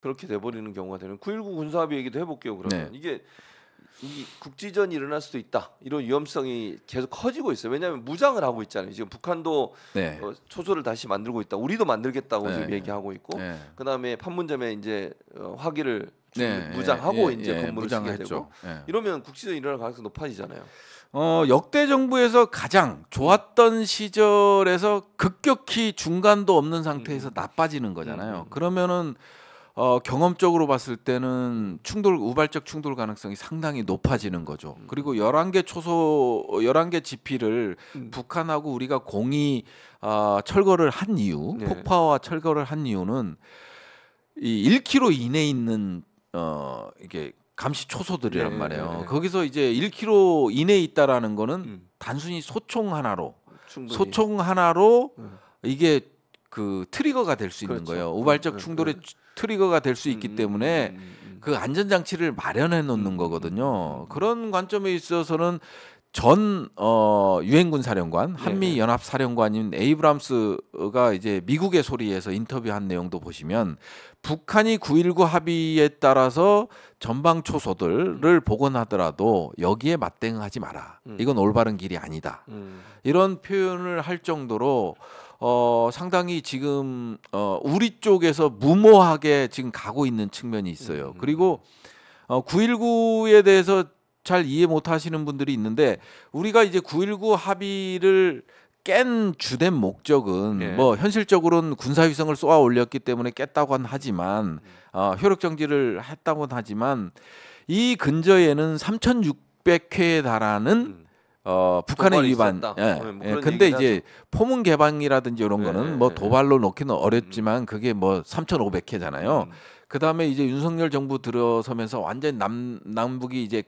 그렇게 돼버리는 경우가 되는 9.19 군사합의 얘기도 해볼게요. 그러면 네. 이게 이 국지전이 일어날 수도 있다. 이런 위험성이 계속 커지고 있어요. 왜냐하면 무장을 하고 있잖아요. 지금 북한도 네. 초소를 다시 만들고 있다. 우리도 만들겠다고 네. 지금 얘기하고 있고, 네. 그다음에 판문점에 이제 화기를 네. 무장하고 이제 예. 건물을 쓰게 무장했죠. 되고, 예. 이러면 국지전이 일어날 가능성이 높아지잖아요. 역대 정부에서 가장 좋았던 시절에서 급격히 중간도 없는 상태에서 나빠지는 거잖아요. 그러면은 경험적으로 봤을 때는 우발적 충돌 가능성이 상당히 높아지는 거죠. 그리고 11개 초소 11개 지피를 북한하고 우리가 공이 철거를 한 이유, 네. 폭파와 철거를 한 이유는 이 1km 이내에 있는 이게 감시 초소들이란 네. 말이에요. 거기서 이제 1km 이내에 있다라는 거는 단순히 소총 하나로 이게 그 트리거가 될 수 있는 그렇죠. 거예요. 우발적 충돌의 트리거가 될 수 있기 때문에 그 안전장치를 마련해 놓는 거거든요. 그런 관점에 있어서는 전 유엔군 사령관, 한미 연합 사령관인 에이브람스가 이제 미국의 소리에서 인터뷰한 내용도 보시면 북한이 9.19 합의에 따라서 전방 초소들을 복원하더라도 여기에 맞대응하지 마라. 이건 올바른 길이 아니다. 이런 표현을 할 정도로 상당히 지금 우리 쪽에서 무모하게 지금 가고 있는 측면이 있어요. 그리고 9.19에 대해서 잘 이해 못 하시는 분들이 있는데, 우리가 이제 9.19 합의를 깬 주된 목적은 뭐 현실적으로는 군사위성을 쏘아 올렸기 때문에 깼다고는 하지만 효력 정지를 했다고는 하지만 이 근저에는 3,600회에 달하는 북한의 위반. 근데 이제 포문 개방이라든지 이런 거는 뭐 도발로 놓기는 어렵지만 그게 뭐 3,500회잖아요. 그다음에 이제 윤석열 정부 들어서면서 완전 남북이 이제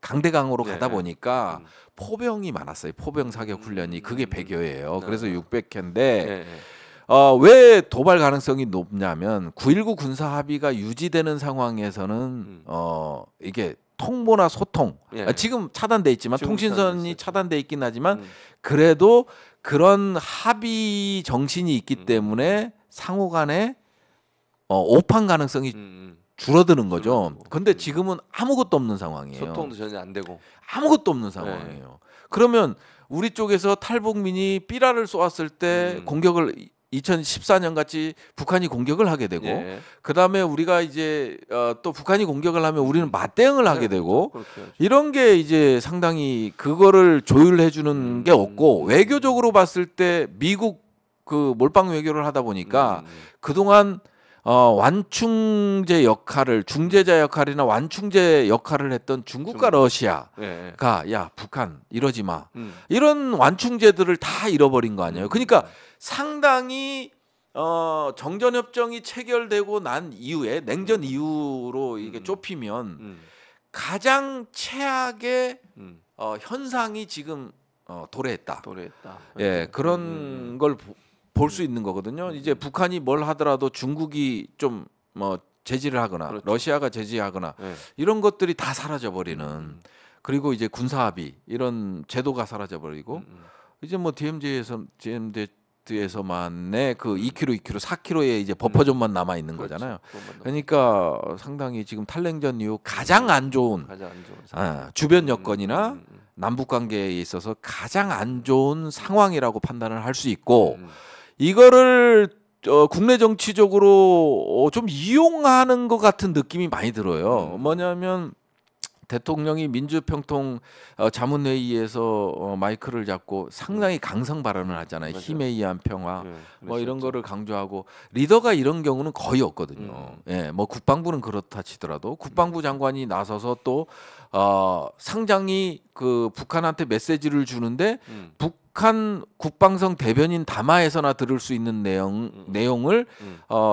강대강으로 가다 보니까 포병이 많았어요. 포병 사격 훈련이 그게 100여예요. 그래서 600회인데 왜 도발 가능성이 높냐면 9.19 군사 합의가 유지되는 상황에서는 이게 통보나 소통 지금 차단돼 있지만 통신선이 차단돼 있긴 하지만 그래도 그런 합의 정신이 있기 때문에 상호간에 오판 가능성이 줄어드는 거죠. 근데 지금은 아무것도 없는 상황이에요. 소통도 전혀 안 되고 아무것도 없는 상황이에요. 그러면 우리 쪽에서 탈북민이 삐라를 쏘았을 때 공격을 2014년 같이 북한이 공격을 하게 되고 그다음에 우리가 이제 또 북한이 공격을 하면 우리는 맞대응을 하게 되고 이런 게 이제 상당히 그거를 조율해 주는 게 없고, 외교적으로 봤을 때 미국 그 몰빵 외교를 하다 보니까 그동안 완충제 역할을, 중재자 역할이나 완충제 역할을 했던 중국과 러시아가 야 북한 이러지 마 이런 완충제들을 다 잃어버린 거 아니에요. 그러니까 상당히 정전협정이 체결되고 난 이후에 냉전 이후로 이게 좁히면 가장 최악의 현상이 지금 도래했다. 그런 걸 볼 수 있는 거거든요. 이제 북한이 뭘 하더라도 중국이 좀 뭐 제지를 하거나 러시아가 제지하거나 이런 것들이 다 사라져 버리는, 그리고 이제 군사합의 이런 제도가 사라져 버리고 이제 뭐 DMZ에서만의 그 2km, 2km, 4km의 이제 버퍼존만 남아 있는 거잖아요. 그러니까 상당히 지금 탈냉전 이후 가장 안 좋은 주변 여건이나 남북 관계에 있어서 가장 안 좋은 상황이라고 판단을 할 수 있고, 이거를 국내 정치적으로 좀 이용하는 것 같은 느낌이 많이 들어요. 뭐냐면 대통령이 민주평통 자문회의에서 마이크를 잡고 상당히 강성 발언을 하잖아요. 힘에 의한 평화 뭐 이런 거를 강조하고, 리더가 이런 경우는 거의 없거든요. 뭐 국방부는 그렇다 치더라도 국방부 장관이 나서서 또 상장이 그 북한한테 메시지를 주는데 북한 국방성 대변인 담화에서나 들을 수 있는 내용을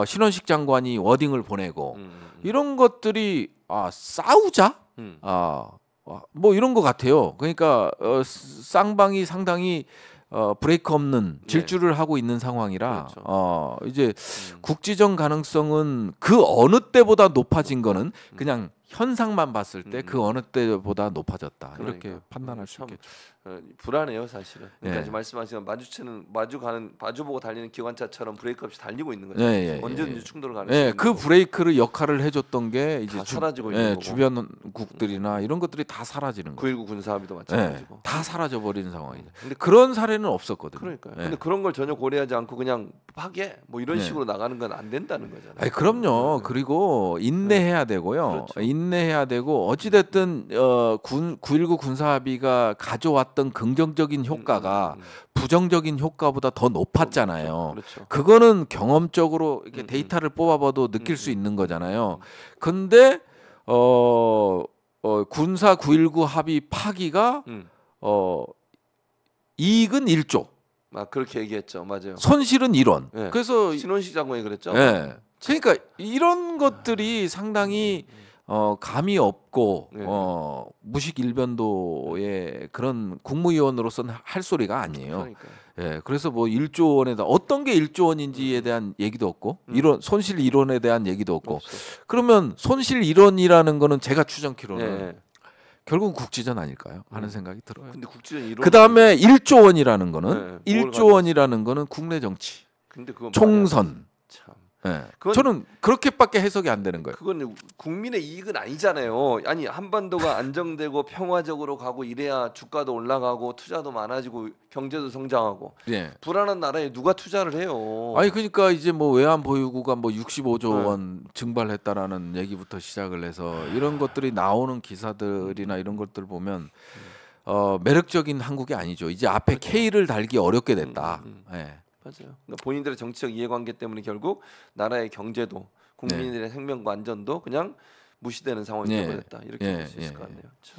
신원식 장관이 워딩을 보내고 이런 것들이 싸우자 뭐 이런 것 같아요. 그러니까 쌍방이 상당히 브레이크 없는 질주를 하고 있는 상황이라 이제 국지전 가능성은 그 어느 때보다 높아진 거는 그냥 현상만 봤을 때 그 어느 때보다 높아졌다. 이렇게 그러니까. 판단할 수 참, 있겠죠. 불안해요 사실은. 그러니까 예. 지금 말씀하신 마주보고 달리는 기관차처럼 브레이크 없이 달리고 있는 거죠. 예, 예, 언제든지 예. 충돌을 가는. 예, 그 브레이크를 역할을 해줬던 게 이제 다 사라지고 있는 거고. 주변국들이나 이런 것들이 다 사라지는 거예요. 9.19 군사합의도 예, 마찬가지고. 다 사라져 버리는 상황이죠. 근데 그런 사례는 없었거든요. 그러니까요. 예. 근데 그런 걸 전혀 고려하지 않고 그냥 파괴 뭐 이런 네. 식으로 나가는 건 안 된다는 거잖아요. 아니, 그럼요. 그리고 인내해야 되고요. 그렇죠. 인내해야 되고 어찌됐든 9.19 군사합의가 가져왔던 긍정적인 효과가 부정적인 효과보다 더 높았잖아요. 그렇죠. 그거는 경험적으로 이렇게 데이터를 뽑아봐도 느낄 수 있는 거잖아요. 근데 군사 9.19 합의 파기가 이익은 1조, 그렇게 얘기했죠. 맞아요. 손실은 1원. 네. 그래서 신원식 장관이 그랬죠. 예. 그러니까 이런 것들이 상당히 감이 없고 네. 무식 일변도의 그런 국무위원으로서는 할 소리가 아니에요. 그러니까요. 예, 그래서 뭐 1조 원에다 어떤 게 1조 원인지에 대한 얘기도 없고 이론 손실 이론에 대한 얘기도 없고 없어. 그러면 손실 이론이라는 거는 제가 추정키로는 네. 결국은 국지전 아닐까요? 하는 생각이 들어요. 근데 국지전 이론. 그 다음에 1조 원이라는 거는 네, 뭘 1조 원이라는 거는 국내 정치, 근데 그건 총선. 참. 예. 그건- 저는 그렇게밖에 해석이 안 되는 거예요. 그건 국민의 이익은 아니잖아요. 아니 한반도가 안정되고 평화적으로 가고 이래야 주가도 올라가고 투자도 많아지고 경제도 성장하고 예. 불안한 나라에 누가 투자를 해요? 아니 그러니까 이제 뭐 외환 보유고가 뭐 65조 네. 원 증발했다라는 얘기부터 시작을 해서 이런 것들이 나오는 기사들이나 이런 것들 보면 매력적인 한국이 아니죠. 이제 앞에 K를 달기 어렵게 됐다. 예. 맞아요. 그러니까 본인들의 정치적 이해관계 때문에 결국 나라의 경제도 국민들의 생명과 안전도 그냥 무시되는 상황이 네. 되어버렸다. 이렇게 예, 볼 수 있을 예, 것 같네요. 참.